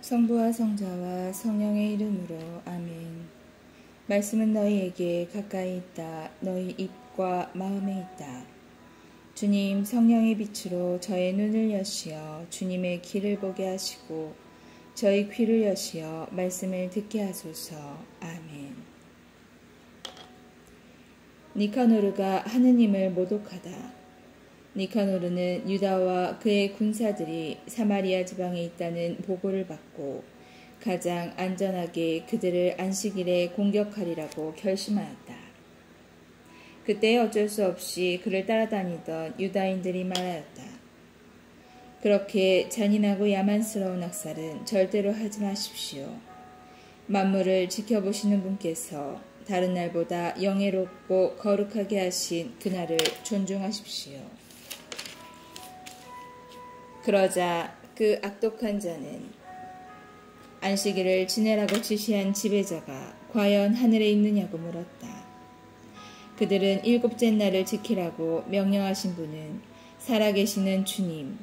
성부와 성자와 성령의 이름으로 아멘. 말씀은 너희에게 가까이 있다. 너희 입과 마음에 있다. 주님, 성령의 빛으로 저의 눈을 여시어 주님의 길을 보게 하시고 저희 귀를 여시어 말씀을 듣게 하소서. 아멘. 니카노르가 하느님을 모독하다. 니카노르는 유다와 그의 군사들이 사마리아 지방에 있다는 보고를 받고 가장 안전하게 그들을 안식일에 공격하리라고 결심하였다. 그때 어쩔 수 없이 그를 따라다니던 유다인들이 말하였다. 그렇게 잔인하고 야만스러운 학살은 절대로 하지 마십시오. 만물을 지켜보시는 분께서 다른 날보다 영예롭고 거룩하게 하신 그날을 존중하십시오. 그러자 그 악독한 자는 안식일을 지내라고 지시한 지배자가 과연 하늘에 있느냐고 물었다. 그들은 일곱째 날을 지키라고 명령하신 분은 살아계시는 주님,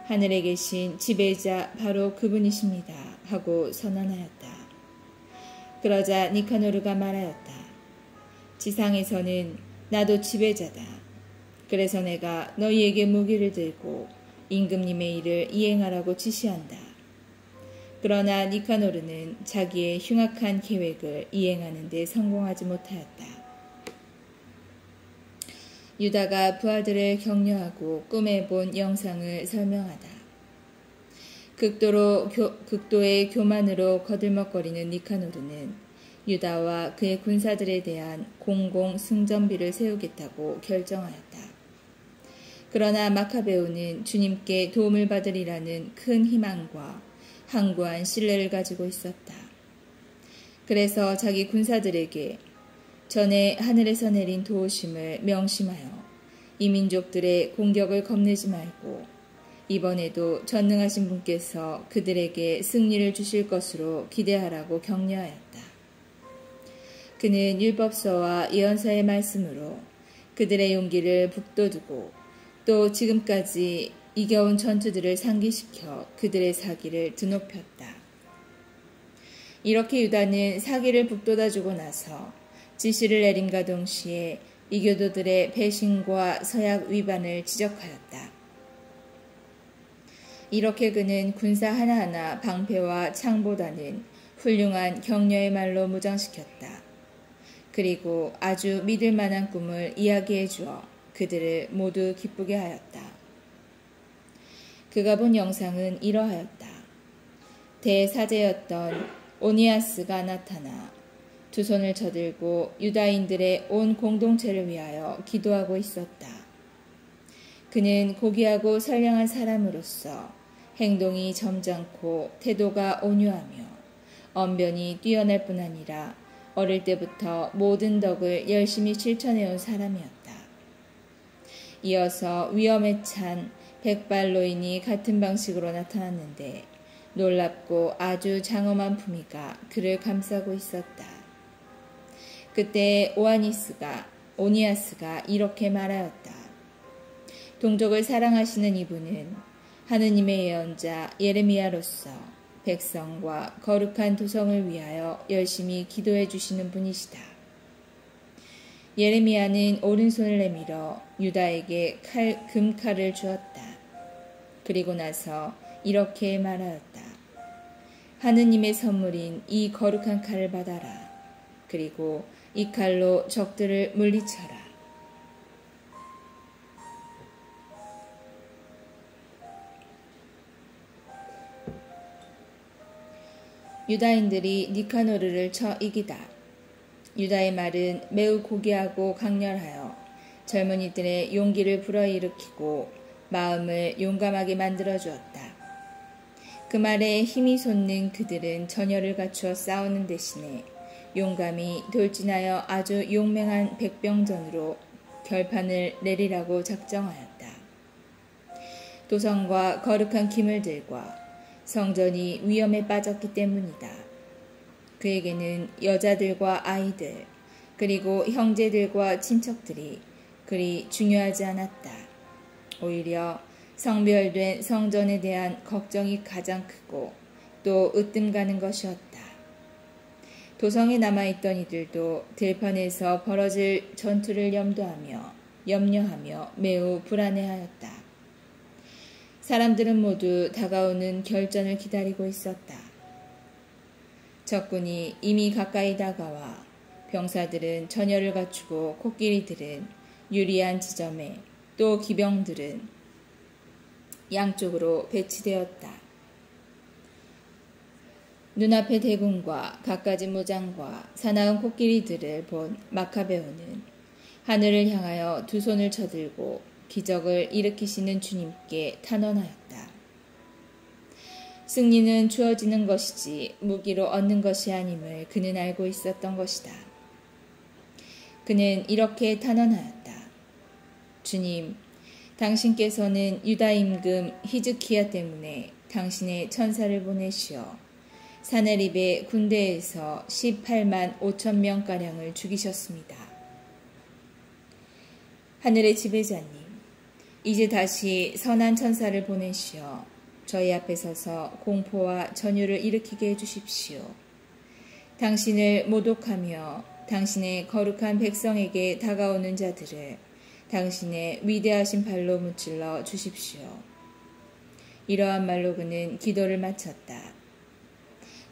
하늘에 계신 지배자 바로 그분이십니다 하고 선언하였다. 그러자 니카노르가 말하였다. 지상에서는 나도 지배자다. 그래서 내가 너희에게 무기를 들고 임금님의 일을 이행하라고 지시한다. 그러나 니카노르는 자기의 흉악한 계획을 이행하는 데 성공하지 못하였다. 유다가 부하들을 격려하고 꿈에 본 영상을 설명하다. 극도의 교만으로 거들먹거리는 니카노르는 유다와 그의 군사들에 대한 공공 승전비를 세우겠다고 결정하였다. 그러나 마카베오는 주님께 도움을 받으리라는 큰 희망과 항구한 신뢰를 가지고 있었다. 그래서 자기 군사들에게 전에 하늘에서 내린 도우심을 명심하여 이 민족들의 공격을 겁내지 말고 이번에도 전능하신 분께서 그들에게 승리를 주실 것으로 기대하라고 격려하였다. 그는 율법서와 예언서의 말씀으로 그들의 용기를 북돋우고 또 지금까지 이겨온 전투들을 상기시켜 그들의 사기를 드높였다. 이렇게 유다는 사기를 북돋아주고 나서 지시를 내림과 동시에 이교도들의 배신과 서약 위반을 지적하였다. 이렇게 그는 군사 하나하나 방패와 창보다는 훌륭한 격려의 말로 무장시켰다. 그리고 아주 믿을 만한 꿈을 이야기해 주어 그들을 모두 기쁘게 하였다. 그가 본 영상은 이러하였다. 대사제였던 오니아스가 나타나 두 손을 쳐들고 유다인들의 온 공동체를 위하여 기도하고 있었다. 그는 고귀하고 선량한 사람으로서 행동이 점잖고 태도가 온유하며 언변이 뛰어날 뿐 아니라 어릴 때부터 모든 덕을 열심히 실천해온 사람이었다. 이어서 위험에 찬 백발노인이 같은 방식으로 나타났는데 놀랍고 아주 장엄한 품위가 그를 감싸고 있었다. 그때 오니아스가 이렇게 말하였다. 동족을 사랑하시는 이분은 하느님의 예언자 예레미야로서 백성과 거룩한 도성을 위하여 열심히 기도해 주시는 분이시다. 예레미야는 오른손을 내밀어 유다에게 금칼을 주었다. 그리고 나서 이렇게 말하였다. 하느님의 선물인 이 거룩한 칼을 받아라. 그리고 이 칼로 적들을 물리쳐라. 유다인들이 니카노르를 쳐 이기다. 유다의 말은 매우 고귀하고 강렬하여 젊은이들의 용기를 불어일으키고 마음을 용감하게 만들어주었다. 그 말에 힘이 솟는 그들은 전열을 갖추어 싸우는 대신에 용감히 돌진하여 아주 용맹한 백병전으로 결판을 내리라고 작정하였다. 도성과 거룩한 기물들과 성전이 위험에 빠졌기 때문이다. 그에게는 여자들과 아이들, 그리고 형제들과 친척들이 그리 중요하지 않았다. 오히려 성별된 성전에 대한 걱정이 가장 크고 또 으뜸 가는 것이었다. 도성에 남아있던 이들도 들판에서 벌어질 전투를 염려하며 매우 불안해하였다. 사람들은 모두 다가오는 결전을 기다리고 있었다. 적군이 이미 가까이 다가와 병사들은 전열을 갖추고 코끼리들은 유리한 지점에 또 기병들은 양쪽으로 배치되었다. 눈앞의 대군과 갖가진 무장과 사나운 코끼리들을 본 마카베오는 하늘을 향하여 두 손을 쳐들고 기적을 일으키시는 주님께 탄원하였다. 승리는 주어지는 것이지 무기로 얻는 것이 아님을 그는 알고 있었던 것이다. 그는 이렇게 탄원하였다. 주님, 당신께서는 유다 임금 히즈키야 때문에 당신의 천사를 보내시어 사네립의 군대에서 18만 5천 명가량을 죽이셨습니다. 하늘의 지배자님, 이제 다시 선한 천사를 보내시어 저희 앞에 서서 공포와 전율을 일으키게 해주십시오. 당신을 모독하며 당신의 거룩한 백성에게 다가오는 자들을 당신의 위대하신 발로 무찔러 주십시오. 이러한 말로 그는 기도를 마쳤다.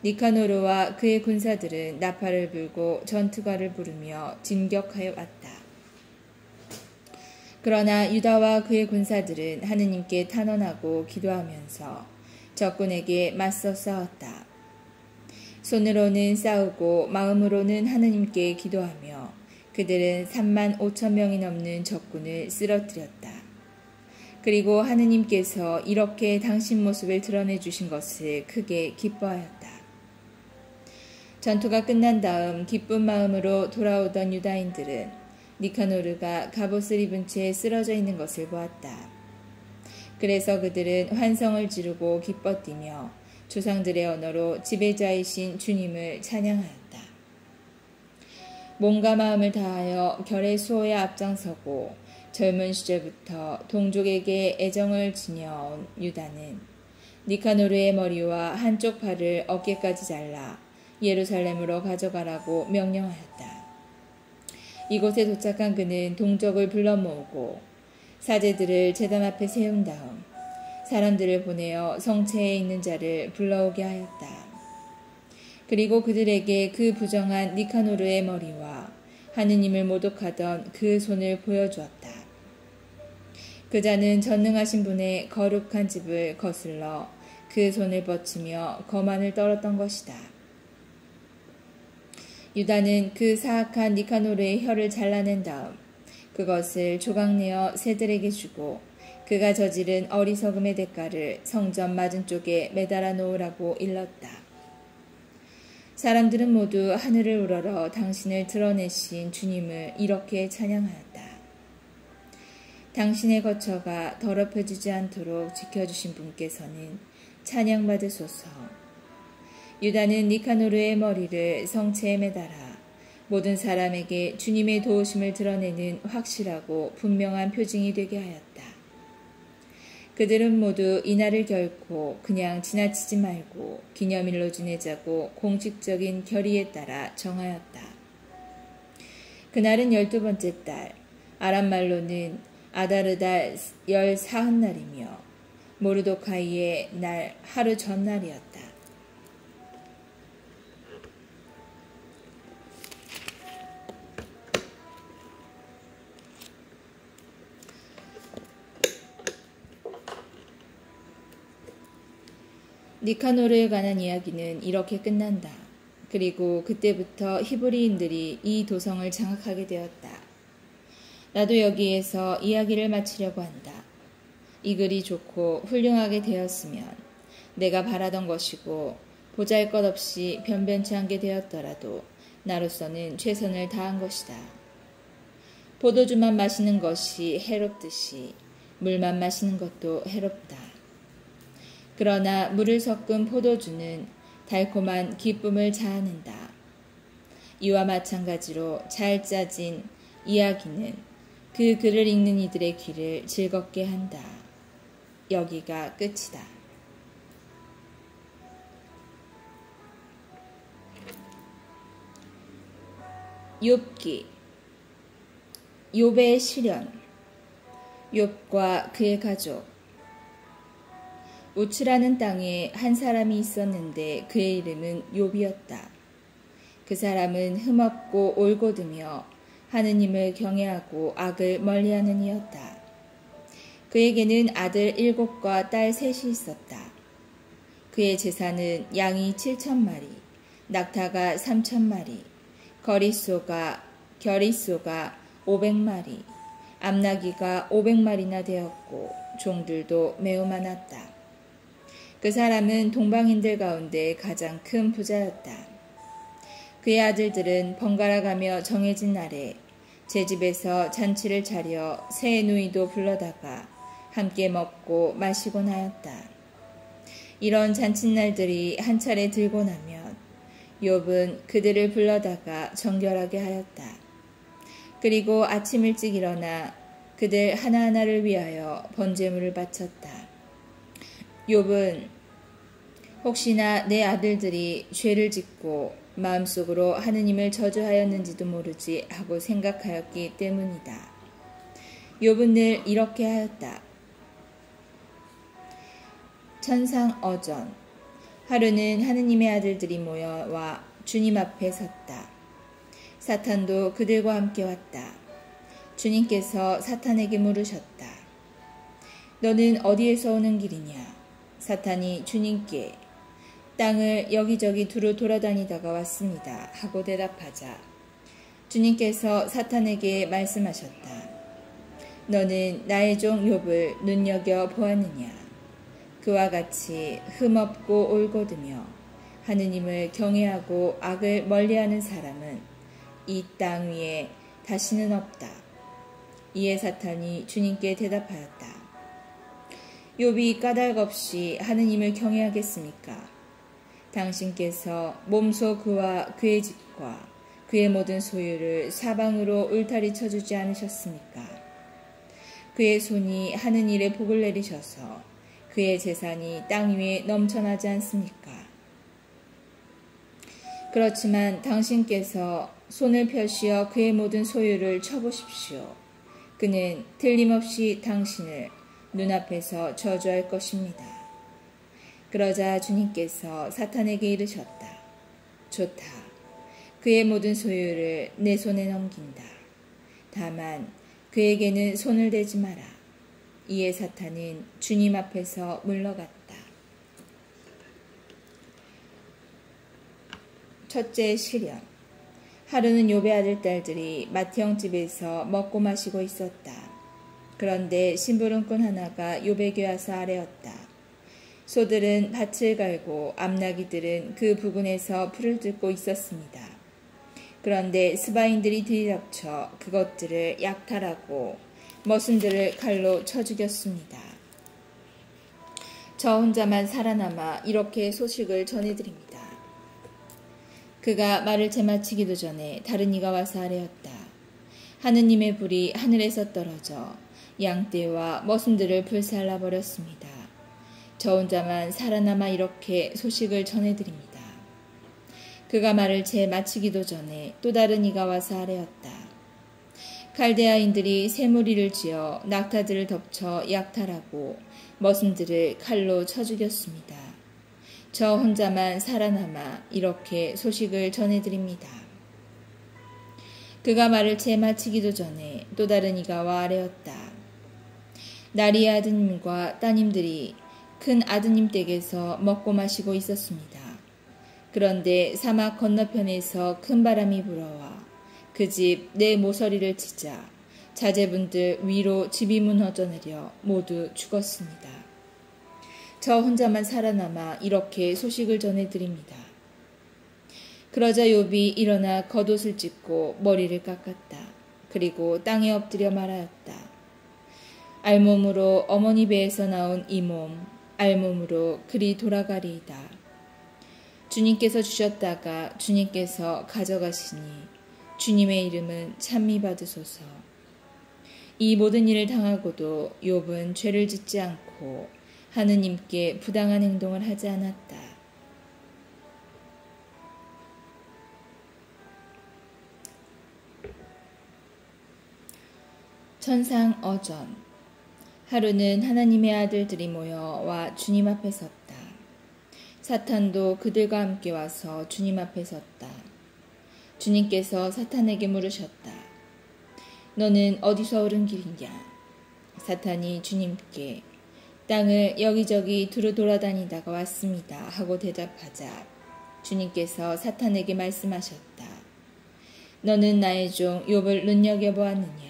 니카노르와 그의 군사들은 나팔을 불고 전투가를 부르며 진격하여 왔다. 그러나 유다와 그의 군사들은 하느님께 탄원하고 기도하면서 적군에게 맞서 싸웠다. 손으로는 싸우고 마음으로는 하느님께 기도하며 그들은 3만 5천 명이 넘는 적군을 쓰러뜨렸다. 그리고 하느님께서 이렇게 당신 모습을 드러내 주신 것을 크게 기뻐하였다. 전투가 끝난 다음 기쁜 마음으로 돌아오던 유다인들은 니카노르가 갑옷을 입은 채 쓰러져 있는 것을 보았다. 그래서 그들은 환성을 지르고 기뻐 뛰며 조상들의 언어로 지배자이신 주님을 찬양하였다. 몸과 마음을 다하여 결의 수호에 앞장서고 젊은 시절부터 동족에게 애정을 지녀온 유다는 니카노르의 머리와 한쪽 팔을 어깨까지 잘라 예루살렘으로 가져가라고 명령하였다. 이곳에 도착한 그는 동족을 불러 모으고 사제들을 제단 앞에 세운 다음 사람들을 보내어 성체에 있는 자를 불러오게 하였다. 그리고 그들에게 그 부정한 니카노르의 머리와 하느님을 모독하던 그 손을 보여주었다. 그 자는 전능하신 분의 거룩한 집을 거슬러 그 손을 뻗치며 거만을 떨었던 것이다. 유다는 그 사악한 니카노르의 혀를 잘라낸 다음 그것을 조각내어 새들에게 주고 그가 저지른 어리석음의 대가를 성전 맞은쪽에 매달아 놓으라고 일렀다. 사람들은 모두 하늘을 우러러 당신을 드러내신 주님을 이렇게 찬양하였다. 당신의 거처가 더럽혀지지 않도록 지켜주신 분께서는 찬양받으소서. 유다는 니카노르의 머리를 성체에 매달아 모든 사람에게 주님의 도우심을 드러내는 확실하고 분명한 표징이 되게 하였다. 그들은 모두 이날을 결코 그냥 지나치지 말고 기념일로 지내자고 공식적인 결의에 따라 정하였다. 그날은 12번째 달, 아람말로는 아다르달 14흔날이며 모르도카이의 날 하루 전날이었다. 니카노르에 관한 이야기는 이렇게 끝난다. 그리고 그때부터 히브리인들이 이 도성을 장악하게 되었다. 나도 여기에서 이야기를 마치려고 한다. 이 글이 좋고 훌륭하게 되었으면 내가 바라던 것이고 보잘것없이 변변치 않게 되었더라도 나로서는 최선을 다한 것이다. 포도주만 마시는 것이 해롭듯이 물만 마시는 것도 해롭다. 그러나 물을 섞은 포도주는 달콤한 기쁨을 자아낸다. 이와 마찬가지로 잘 짜진 이야기는 그 글을 읽는 이들의 귀를 즐겁게 한다. 여기가 끝이다. 욥기 욥의 시련 욥과 그의 가족 우츠라는 땅에 한 사람이 있었는데 그의 이름은 욥이었다. 그 사람은 흠없고 올곧으며 하느님을 경외하고 악을 멀리하는 이였다. 그에게는 아들 7과 딸 3이 있었다. 그의 재산은 양이 7,000마리, 낙타가 3,000마리, 결의소가 500마리, 암나귀가 500마리나 되었고 종들도 매우 많았다. 그 사람은 동방인들 가운데 가장 큰 부자였다. 그의 아들들은 번갈아가며 정해진 날에 제 집에서 잔치를 차려 새 누이도 불러다가 함께 먹고 마시곤 하였다. 이런 잔칫날들이 한 차례 들고 나면 욥은 그들을 불러다가 정결하게 하였다. 그리고 아침 일찍 일어나 그들 하나하나를 위하여 번제물을 바쳤다. 욥은 혹시나 내 아들들이 죄를 짓고 마음속으로 하느님을 저주하였는지도 모르지 하고 생각하였기 때문이다. 욥은 늘 이렇게 하였다. 천상어전 하루는 하느님의 아들들이 모여와 주님 앞에 섰다. 사탄도 그들과 함께 왔다. 주님께서 사탄에게 물으셨다. 너는 어디에서 오는 길이냐? 사탄이 주님께 땅을 여기저기 두루 돌아다니다가 왔습니다 하고 대답하자 주님께서 사탄에게 말씀하셨다. 너는 나의 종 욥을 눈여겨 보았느냐? 그와 같이 흠없고 올곧으며 하느님을 경외하고 악을 멀리하는 사람은 이 땅 위에 다시는 없다. 이에 사탄이 주님께 대답하였다. 욥이 까닭없이 하느님을 경외하겠습니까? 당신께서 몸소 그와 그의 집과 그의 모든 소유를 사방으로 울타리 쳐주지 않으셨습니까? 그의 손이 하는 일에 복을 내리셔서 그의 재산이 땅 위에 넘쳐나지 않습니까? 그렇지만 당신께서 손을 펴시어 그의 모든 소유를 쳐보십시오. 그는 틀림없이 당신을 눈앞에서 저주할 것입니다. 그러자 주님께서 사탄에게 이르셨다. 좋다. 그의 모든 소유를 내 손에 넘긴다. 다만 그에게는 손을 대지 마라. 이에 사탄은 주님 앞에서 물러갔다. 첫째 시련. 하루는 욥의 아들 딸들이 맏형 집에서 먹고 마시고 있었다. 그런데 심부름꾼 하나가 욥에게 와서 아뢰었다. 소들은 밭을 갈고 암나귀들은 그 부근에서 풀을 뜯고 있었습니다. 그런데 스바인들이 들이닥쳐 그것들을 약탈하고 머슴들을 칼로 쳐 죽였습니다. 저 혼자만 살아남아 이렇게 소식을 전해드립니다. 그가 말을 채마치기도 전에 다른 이가 와서 아뢰었다. 하느님의 불이 하늘에서 떨어져 양떼와 머슴들을 불살라버렸습니다. 저 혼자만 살아남아 이렇게 소식을 전해드립니다. 그가 말을 채 마치기도 전에 또 다른 이가 와서 아뢰었다. 갈대아인들이 새무리를 지어 낙타들을 덮쳐 약탈하고 머슴들을 칼로 쳐 죽였습니다. 저 혼자만 살아남아 이렇게 소식을 전해드립니다. 그가 말을 채 마치기도 전에 또 다른 이가 와 아뢰었다. 나리의 아드님과 따님들이 큰 아드님 댁에서 먹고 마시고 있었습니다. 그런데 사막 건너편에서 큰 바람이 불어와 그 집 내 모서리를 치자 자제분들 위로 집이 무너져 내려 모두 죽었습니다. 저 혼자만 살아남아 이렇게 소식을 전해드립니다. 그러자 욥이 일어나 겉옷을 찢고 머리를 깎았다. 그리고 땅에 엎드려 말하였다. 알몸으로 어머니 배에서 나온 이 몸, 알몸으로 그리 돌아가리이다. 주님께서 주셨다가 주님께서 가져가시니 주님의 이름은 찬미 받으소서. 이 모든 일을 당하고도 욥은 죄를 짓지 않고 하느님께 부당한 행동을 하지 않았다. 천상 어전. 하루는 하나님의 아들들이 모여와 주님 앞에 섰다. 사탄도 그들과 함께 와서 주님 앞에 섰다. 주님께서 사탄에게 물으셨다. 너는 어디서 오른 길이냐? 사탄이 주님께 땅을 여기저기 두루 돌아다니다가 왔습니다 하고 대답하자 주님께서 사탄에게 말씀하셨다. 너는 나의 종 욥을 눈여겨보았느냐?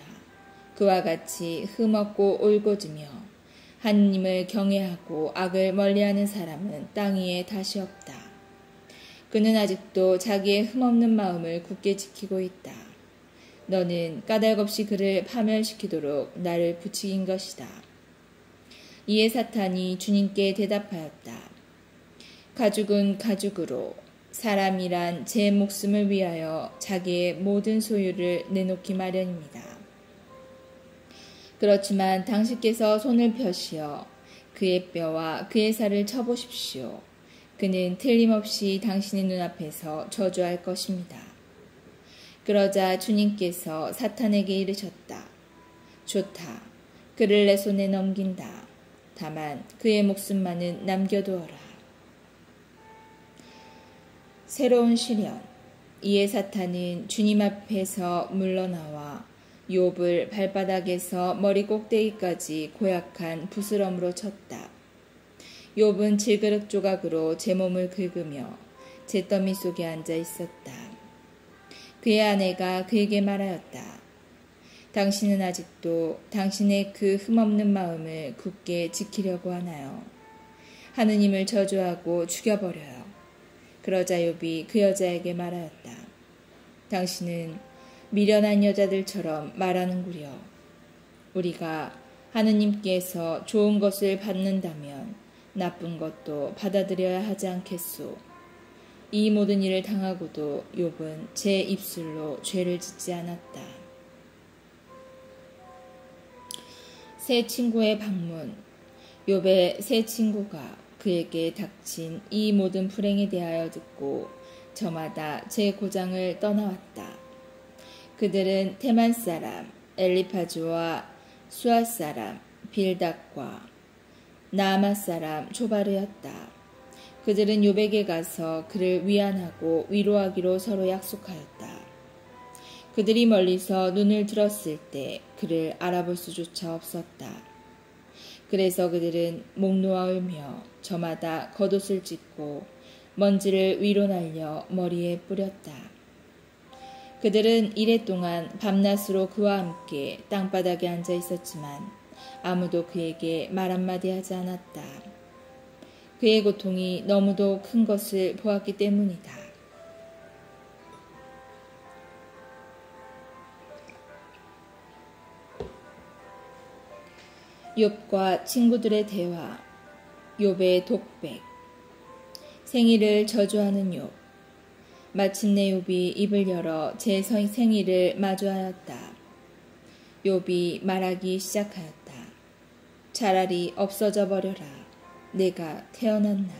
그와 같이 흠없고 올곧으며 하느님을 경외하고 악을 멀리하는 사람은 땅 위에 다시 없다. 그는 아직도 자기의 흠없는 마음을 굳게 지키고 있다. 너는 까닭없이 그를 파멸시키도록 나를 부추긴 것이다. 이에 사탄이 주님께 대답하였다. 가죽은 가죽으로 사람이란 제 목숨을 위하여 자기의 모든 소유를 내놓기 마련입니다. 그렇지만 당신께서 손을 펴시어 그의 뼈와 그의 살을 쳐보십시오. 그는 틀림없이 당신의 눈앞에서 저주할 것입니다. 그러자 주님께서 사탄에게 이르셨다. 좋다. 그를 내 손에 넘긴다. 다만 그의 목숨만은 남겨두어라. 새로운 시련. 이에 사탄은 주님 앞에서 물러나와 욥을 발바닥에서 머리 꼭대기까지 고약한 부스럼으로 쳤다. 욥은 질그릇 조각으로 제 몸을 긁으며 잿더미 속에 앉아 있었다. 그의 아내가 그에게 말하였다. 당신은 아직도 당신의 그 흠없는 마음을 굳게 지키려고 하나요? 하느님을 저주하고 죽여버려요. 그러자 욥이 그 여자에게 말하였다. 당신은 미련한 여자들처럼 말하는구려. 우리가 하느님께서 좋은 것을 받는다면 나쁜 것도 받아들여야 하지 않겠소. 이 모든 일을 당하고도 욥은 제 입술로 죄를 짓지 않았다. 새 친구의 방문. 욥의 새 친구가 그에게 닥친 이 모든 불행에 대하여 듣고 저마다 제 고장을 떠나왔다. 그들은 테만 사람 엘리파즈와 수아 사람 빌닷과 나아마 사람 조바르였다. 그들은 욥에게 가서 그를 위안하고 위로하기로 서로 약속하였다. 그들이 멀리서 눈을 들었을 때 그를 알아볼 수조차 없었다. 그래서 그들은 목 놓아 울며 저마다 겉옷을 찢고 먼지를 위로 날려 머리에 뿌렸다. 그들은 이랫동안 밤낮으로 그와 함께 땅바닥에 앉아 있었지만 아무도 그에게 말 한마디 하지 않았다. 그의 고통이 너무도 큰 것을 보았기 때문이다. 욥과 친구들의 대화. 욥의 독백. 생일을 저주하는 욥. 마침내 욥이 입을 열어 제 생일을 마주하였다. 욥이 말하기 시작하였다. 차라리 없어져 버려라. 내가 태어난 날.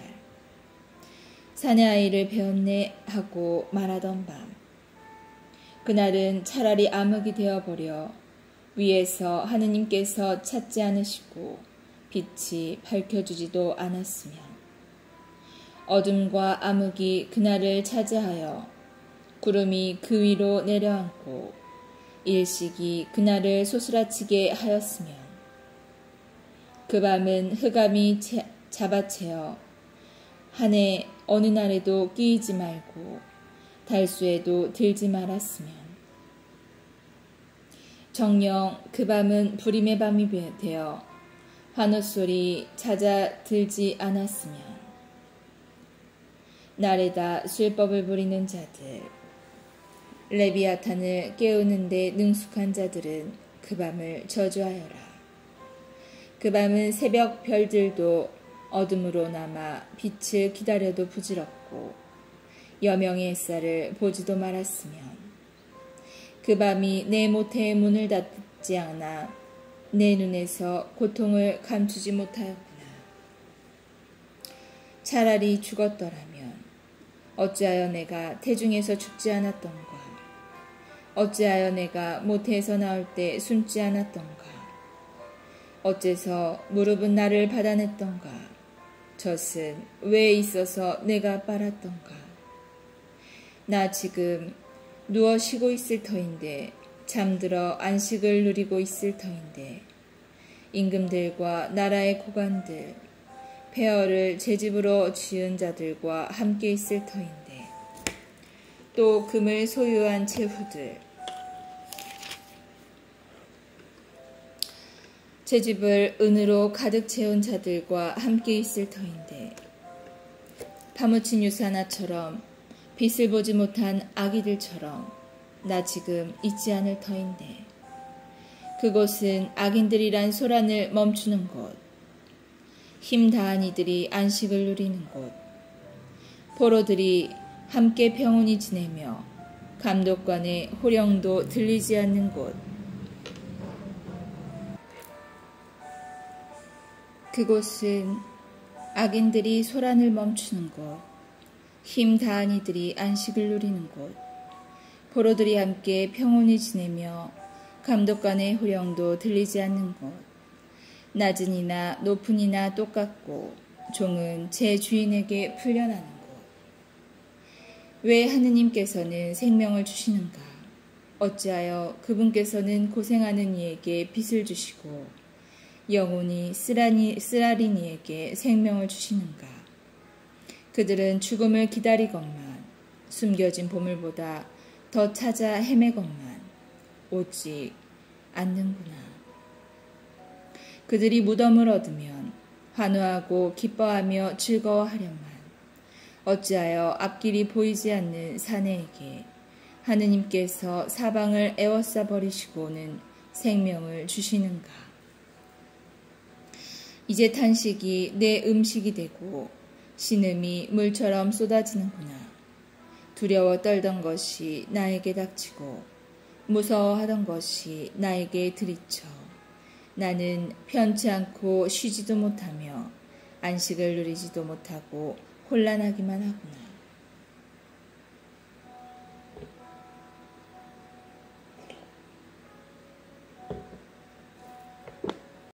사내 아이를 배웠네 하고 말하던 밤. 그날은 차라리 암흑이 되어버려 위에서 하느님께서 찾지 않으시고 빛이 밝혀주지도 않았으면 어둠과 암흑이 그날을 차지하여 구름이 그 위로 내려앉고 일식이 그날을 소스라치게 하였으면 그 밤은 흑암이 잡아채어 한 해 어느 날에도 끼이지 말고 달수에도 들지 말았으면 정녕 그 밤은 불임의 밤이 되어 환호소리 찾아 들지 않았으면 날에다 술법을 부리는 자들, 레비아탄을 깨우는 데 능숙한 자들은 그 밤을 저주하여라. 그 밤은 새벽 별들도 어둠으로 남아 빛을 기다려도 부질없고 여명의 햇살을 보지도 말았으면 그 밤이 내 모태의 문을 닫지 않아 내 눈에서 고통을 감추지 못하였구나. 차라리 죽었더라면 어찌하여 내가 태중에서 죽지 않았던가. 어찌하여 내가 모태에서 나올 때 숨지 않았던가? 어째서 무릎은 나를 받아냈던가? 젖은 왜 있어서 내가 빨았던가? 나 지금 누워 쉬고 있을 터인데, 잠들어 안식을 누리고 있을 터인데, 임금들과 나라의 고관들, 폐허를 제 집으로 지은 자들과 함께 있을 터인데, 또 금을 소유한 제후들, 제 집을 은으로 가득 채운 자들과 함께 있을 터인데, 파묻힌 유사나처럼 빛을 보지 못한 아기들처럼 나 지금 있지 않을 터인데, 그곳은 악인들이란 소란을 멈추는 곳, 힘 다한 이들이 안식을 누리는 곳, 포로들이 함께 평온히 지내며 감독관의 호령도 들리지 않는 곳, 그곳은 악인들이 소란을 멈추는 곳, 힘 다한 이들이 안식을 누리는 곳, 포로들이 함께 평온히 지내며 감독관의 호령도 들리지 않는 곳, 낮은 이나 높은 이나 똑같고 종은 제 주인에게 풀려나는 곳. 왜 하느님께서는 생명을 주시는가? 어찌하여 그분께서는 고생하는 이에게 빚을 주시고 영원히 쓰라린 이에게 생명을 주시는가? 그들은 죽음을 기다리건만 숨겨진 보물보다 더 찾아 헤매건만 오지 않는구나. 그들이 무덤을 얻으면 환호하고 기뻐하며 즐거워하련만 어찌하여 앞길이 보이지 않는 사내에게 하느님께서 사방을 애워싸 버리시고는 생명을 주시는가? 이제 탄식이 내 음식이 되고 신음이 물처럼 쏟아지는구나. 두려워 떨던 것이 나에게 닥치고 무서워하던 것이 나에게 들이쳐 나는 편치 않고 쉬지도 못하며 안식을 누리지도 못하고 혼란하기만 하구나.